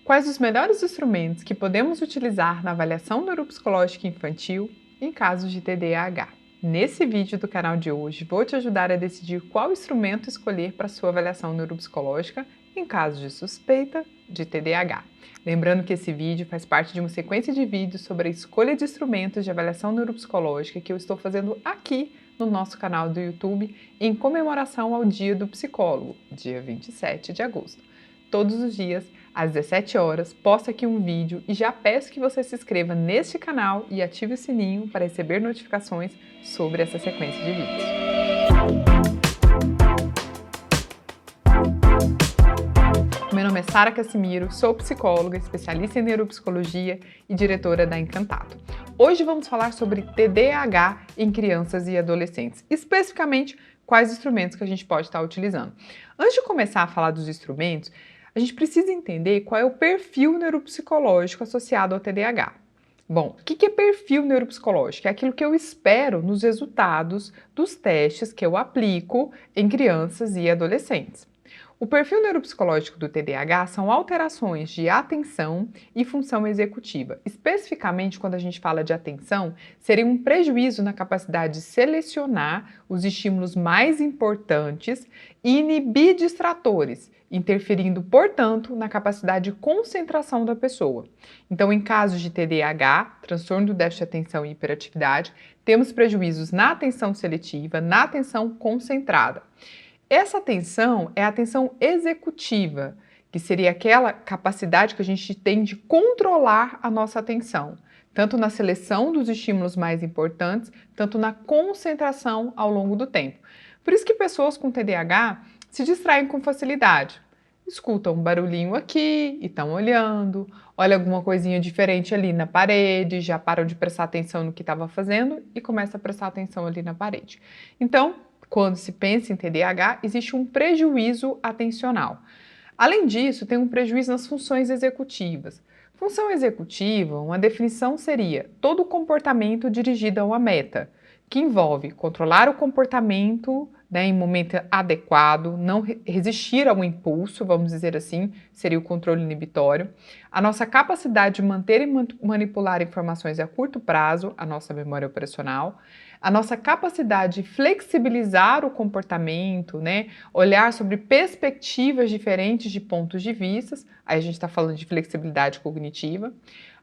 Quais os melhores instrumentos que podemos utilizar na avaliação neuropsicológica infantil em casos de TDAH? Nesse vídeo do canal de hoje, vou te ajudar a decidir qual instrumento escolher para sua avaliação neuropsicológica em caso de suspeita de TDAH. Lembrando que esse vídeo faz parte de uma sequência de vídeos sobre a escolha de instrumentos de avaliação neuropsicológica que eu estou fazendo aqui no nosso canal do YouTube em comemoração ao Dia do Psicólogo, dia 27 de agosto. Todos os dias, às 17 horas, posto aqui um vídeo e já peço que você se inscreva neste canal e ative o sininho para receber notificações sobre essa sequência de vídeos. Meu nome é Sara Cassimiro, sou psicóloga, especialista em neuropsicologia e diretora da Encantato. Hoje vamos falar sobre TDAH em crianças e adolescentes, especificamente quais instrumentos que a gente pode estar utilizando. Antes de começar a falar dos instrumentos, a gente precisa entender qual é o perfil neuropsicológico associado ao TDAH. Bom, o que é perfil neuropsicológico? É aquilo que eu espero nos resultados dos testes que eu aplico em crianças e adolescentes. O perfil neuropsicológico do TDAH são alterações de atenção e função executiva. Especificamente, quando a gente fala de atenção, seria um prejuízo na capacidade de selecionar os estímulos mais importantes e inibir distratores, interferindo, portanto, na capacidade de concentração da pessoa. Então, em casos de TDAH, transtorno do déficit de atenção e hiperatividade, temos prejuízos na atenção seletiva, na atenção concentrada. Essa atenção é a atenção executiva, que seria aquela capacidade que a gente tem de controlar a nossa atenção, tanto na seleção dos estímulos mais importantes, tanto na concentração ao longo do tempo. Por isso que pessoas com TDAH se distraem com facilidade. Escutam um barulhinho aqui e estão olhando, olha alguma coisinha diferente ali na parede, já param de prestar atenção no que estava fazendo e começam a prestar atenção ali na parede. Então, quando se pensa em TDAH, existe um prejuízo atencional. Além disso, tem um prejuízo nas funções executivas. Função executiva, uma definição seria todo comportamento dirigido a uma meta, que envolve controlar o comportamento em momento adequado, não resistir ao impulso, vamos dizer assim, seria o controle inibitório, a nossa capacidade de manter e manipular informações a curto prazo, a nossa memória operacional, a nossa capacidade de flexibilizar o comportamento, olhar sobre perspectivas diferentes de pontos de vista, aí a gente está falando de flexibilidade cognitiva,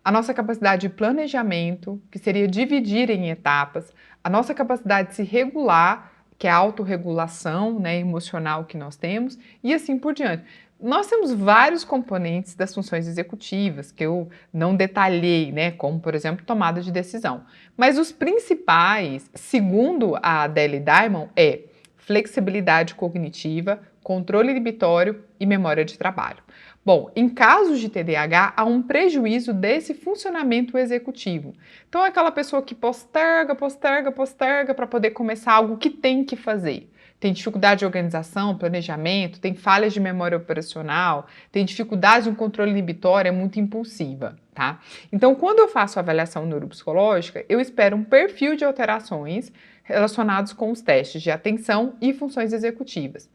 a nossa capacidade de planejamento, que seria dividir em etapas, a nossa capacidade de se regular, que é a autorregulação emocional que nós temos, e assim por diante. Nós temos vários componentes das funções executivas que eu não detalhei, como, por exemplo, tomada de decisão. Mas os principais, segundo a Adele Diamond, é flexibilidade cognitiva, controle inibitório e memória de trabalho. Bom, em casos de TDAH, há um prejuízo desse funcionamento executivo. Então, é aquela pessoa que posterga para poder começar algo que tem que fazer. Tem dificuldade de organização, planejamento, tem falhas de memória operacional, tem dificuldade no controle inibitório, é muito impulsiva, tá? Então, quando eu faço a avaliação neuropsicológica, eu espero um perfil de alterações relacionados com os testes de atenção e funções executivas.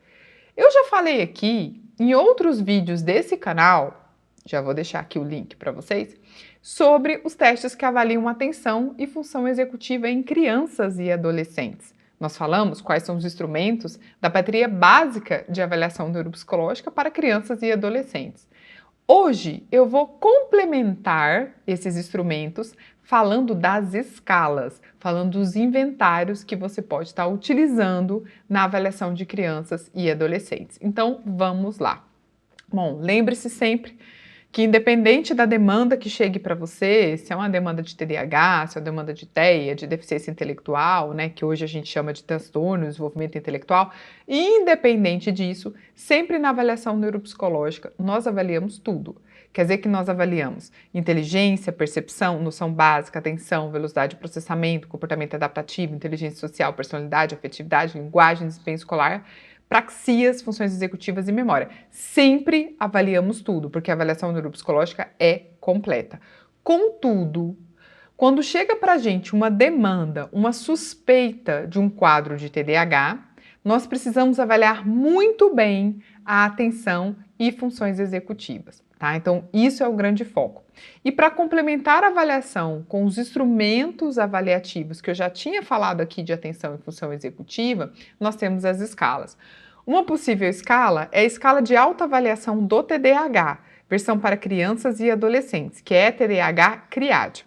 Eu já falei aqui em outros vídeos desse canal, já vou deixar aqui o link para vocês, sobre os testes que avaliam atenção e função executiva em crianças e adolescentes. Nós falamos quais são os instrumentos da bateria básica de avaliação neuropsicológica para crianças e adolescentes. Hoje eu vou complementar esses instrumentos falando das escalas, falando dos inventários que você pode estar utilizando na avaliação de crianças e adolescentes. Então, vamos lá. Bom, lembre-se sempre que independente da demanda que chegue para você, se é uma demanda de TDAH, se é uma demanda de TEA, de deficiência intelectual, que hoje a gente chama de transtorno, desenvolvimento intelectual, independente disso, sempre na avaliação neuropsicológica, nós avaliamos tudo. Quer dizer que nós avaliamos inteligência, percepção, noção básica, atenção, velocidade de processamento, comportamento adaptativo, inteligência social, personalidade, afetividade, linguagem, desempenho escolar, praxias, funções executivas e memória. Sempre avaliamos tudo, porque a avaliação neuropsicológica é completa. Contudo, quando chega para a gente uma demanda, uma suspeita de um quadro de TDAH, nós precisamos avaliar muito bem a atenção e funções executivas, tá? Então, isso é o grande foco. E para complementar a avaliação com os instrumentos avaliativos que eu já tinha falado aqui de atenção e função executiva, nós temos as escalas. Uma possível escala é a escala de autoavaliação do TDAH, versão para crianças e adolescentes, que é TDAH CRIAD.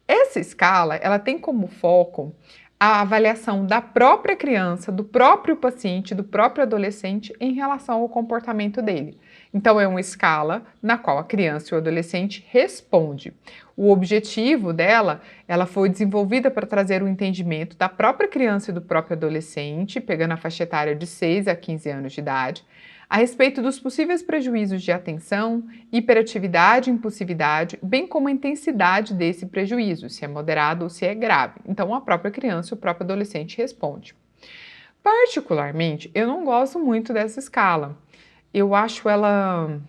Essa escala, ela tem como foco a avaliação da própria criança, do próprio paciente, do próprio adolescente em relação ao comportamento dele. Então, é uma escala na qual a criança e o adolescente responde. O objetivo dela, ela foi desenvolvida para trazer o entendimento da própria criança e do próprio adolescente, pegando a faixa etária de 6 a 15 anos de idade, a respeito dos possíveis prejuízos de atenção, hiperatividade e impulsividade, bem como a intensidade desse prejuízo, se é moderado ou se é grave. Então, a própria criança e o próprio adolescente responde. Particularmente, eu não gosto muito dessa escala. Eu acho ela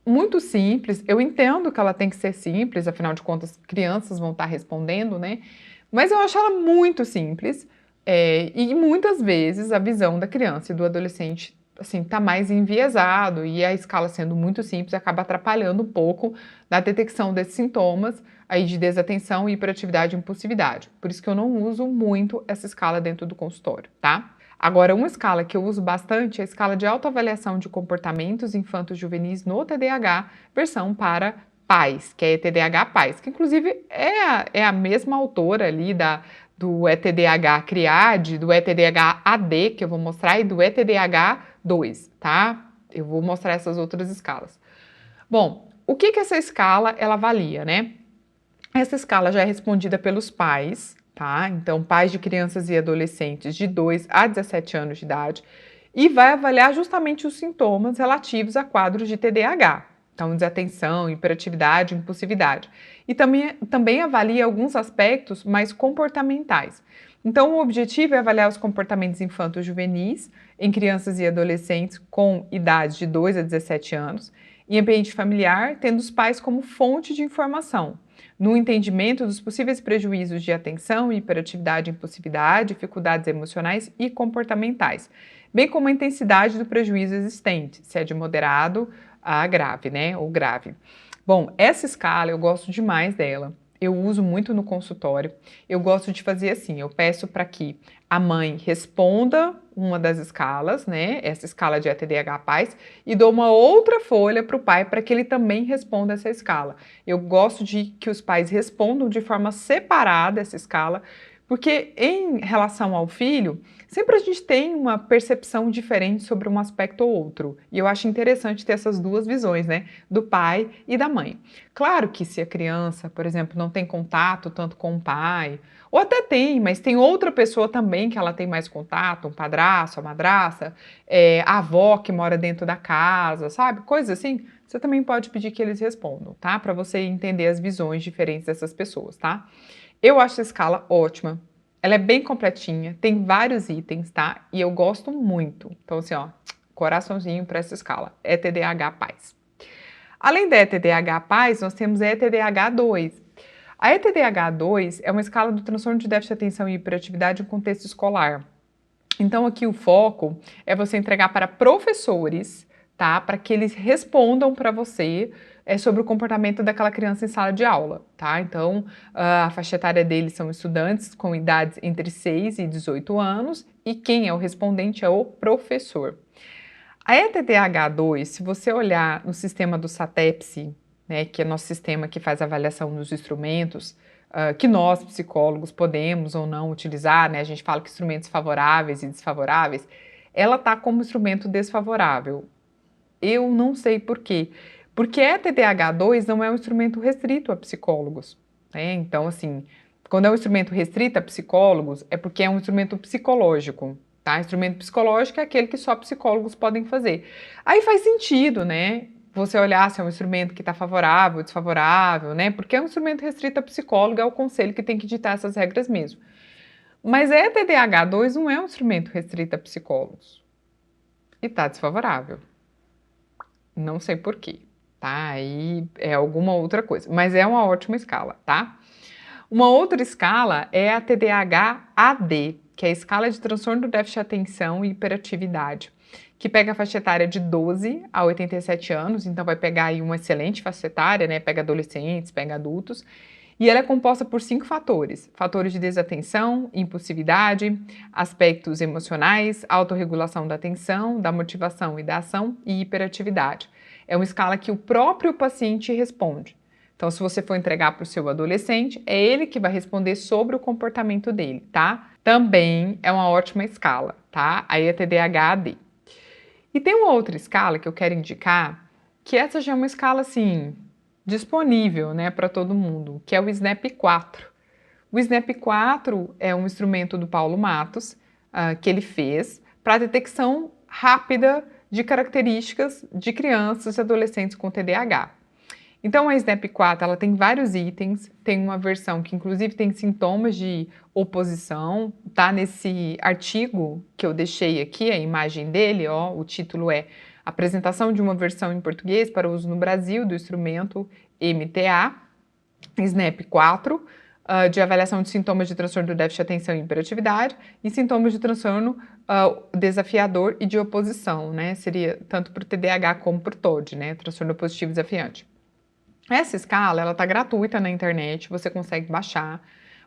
muito simples. Eu entendo que ela tem que ser simples, afinal de contas, crianças vão estar respondendo, né? Mas eu acho ela muito simples e muitas vezes a visão da criança e do adolescente assim, tá mais enviesado e a escala sendo muito simples acaba atrapalhando um pouco na detecção desses sintomas aí de desatenção, hiperatividade e impulsividade. Por isso que eu não uso muito essa escala dentro do consultório, tá? Agora, uma escala que eu uso bastante é a escala de autoavaliação de comportamentos infanto-juvenis no TDAH, versão para pais, que é TDAH Pais, que inclusive é a mesma autora ali do ETDH CRIAD, do ETDH AD, que eu vou mostrar, e do ETDH 2, tá? Eu vou mostrar essas outras escalas. Bom, o que essa escala ela avalia, né? Essa escala já é respondida pelos pais, tá? Então, pais de crianças e adolescentes de 2 a 17 anos de idade, e vai avaliar justamente os sintomas relativos a quadros de TDAH. Então, desatenção, hiperatividade, impulsividade. E também avalia alguns aspectos mais comportamentais. Então, o objetivo é avaliar os comportamentos infanto-juvenis em crianças e adolescentes com idade de 2 a 17 anos, em ambiente familiar, tendo os pais como fonte de informação, no entendimento dos possíveis prejuízos de atenção, hiperatividade, impulsividade, dificuldades emocionais e comportamentais, bem como a intensidade do prejuízo existente, se é de moderado a grave, né, ou grave. Bom, essa escala eu gosto demais dela. Eu uso muito no consultório. Eu gosto de fazer assim, eu peço para que a mãe responda uma das escalas, né, essa escala de ETDH Pais, e dou uma outra folha para o pai para que ele também responda essa escala. Eu gosto de que os pais respondam de forma separada essa escala, porque em relação ao filho, sempre a gente tem uma percepção diferente sobre um aspecto ou outro. E eu acho interessante ter essas duas visões, né? Do pai e da mãe. Claro que se a criança, por exemplo, não tem contato tanto com o pai, ou até tem, mas tem outra pessoa também que ela tem mais contato, um padrasto, a madrasta, a avó que mora dentro da casa, sabe? Coisas assim, você também pode pedir que eles respondam, tá? Para você entender as visões diferentes dessas pessoas, tá? Eu acho a escala ótima, ela é bem completinha, tem vários itens, tá? E eu gosto muito. Então, assim, ó, coraçãozinho para essa escala, ETDH Pais. Além da ETDH Pais, nós temos a ETDH 2. A ETDH 2 é uma escala do transtorno de déficit de atenção e hiperatividade em contexto escolar. Então, aqui o foco é você entregar para professores, tá? Para que eles respondam para você sobre o comportamento daquela criança em sala de aula, tá? Então, a faixa etária deles são estudantes com idades entre 6 e 18 anos e quem é o respondente é o professor. A ETDH2, se você olhar no sistema do SATEPSI, né, que é nosso sistema que faz a avaliação dos instrumentos, que nós, psicólogos, podemos ou não utilizar, né? A gente fala que instrumentos favoráveis e desfavoráveis, ela está como instrumento desfavorável. Eu não sei por quê. Porque a TDAH2 não é um instrumento restrito a psicólogos, né? Então, assim, quando é um instrumento restrito a psicólogos, é porque é um instrumento psicológico, tá? Instrumento psicológico é aquele que só psicólogos podem fazer. Aí faz sentido, né? Você olhar se é um instrumento que está favorável, desfavorável, né? Porque é um instrumento restrito a psicólogo, é o conselho que tem que ditar essas regras mesmo. Mas a TDAH2 não é um instrumento restrito a psicólogos. E está desfavorável. Não sei por quê. Tá? Aí é alguma outra coisa, mas é uma ótima escala, tá? Uma outra escala é a TDAH AD. que é a escala de transtorno do déficit de atenção e hiperatividade, que pega a faixa etária de 12 a 87 anos, então vai pegar aí uma excelente faixa etária, né? Pega adolescentes, pega adultos, e ela é composta por 5 fatores: fatores de desatenção, impulsividade, aspectos emocionais, autorregulação da atenção, da motivação e da ação e hiperatividade. É uma escala que o próprio paciente responde. Então, se você for entregar para o seu adolescente, é ele que vai responder sobre o comportamento dele, tá? Também é uma ótima escala, tá? Aí é TDAH-AD. E tem uma outra escala que eu quero indicar, que essa já é uma escala, assim, disponível, né, para todo mundo, que é o SNAP-4. O SNAP-4 é um instrumento do Paulo Matos, que ele fez para detecção rápida de características de crianças e adolescentes com TDAH. Então, a SNAP-4 ela tem vários itens, tem uma versão que inclusive tem sintomas de oposição, tá nesse artigo que eu deixei aqui, a imagem dele, ó, o título é Apresentação de uma versão em português para uso no Brasil do instrumento MTA, SNAP-4, de avaliação de sintomas de transtorno do déficit de atenção e hiperatividade e sintomas de transtorno desafiador e de oposição, né? Seria tanto para o TDAH como para o TOD, né? Transtorno opositivo desafiante. Essa escala, ela tá gratuita na internet, você consegue baixar,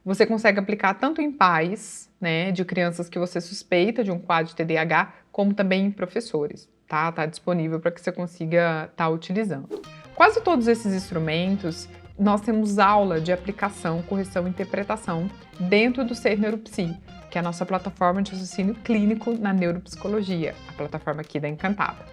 você consegue aplicar tanto em pais, né, de crianças que você suspeita de um quadro de TDAH, como também em professores, tá? Tá disponível para que você consiga estar utilizando. Quase todos esses instrumentos, nós temos aula de aplicação, correção e interpretação dentro do Ser Neuropsi, que é a nossa plataforma de raciocínio clínico na neuropsicologia, a plataforma aqui da Encantada.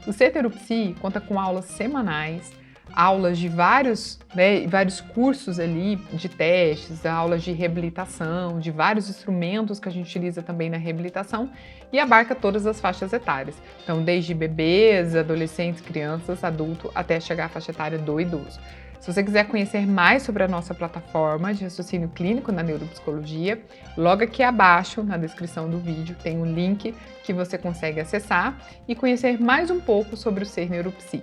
O Ser Neuropsi conta com aulas semanais, aulas de vários cursos ali de testes, aulas de reabilitação, de vários instrumentos que a gente utiliza também na reabilitação e abarca todas as faixas etárias. Então, desde bebês, adolescentes, crianças, adulto, até chegar à faixa etária do idoso. Se você quiser conhecer mais sobre a nossa plataforma de raciocínio clínico na neuropsicologia, logo aqui abaixo, na descrição do vídeo, tem um link que você consegue acessar e conhecer mais um pouco sobre o Ser Neuropsi.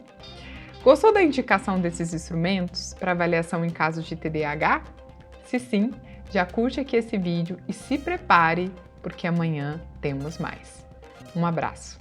Gostou da indicação desses instrumentos para avaliação em casos de TDAH? Se sim, já curte aqui esse vídeo e se prepare, porque amanhã temos mais. Um abraço!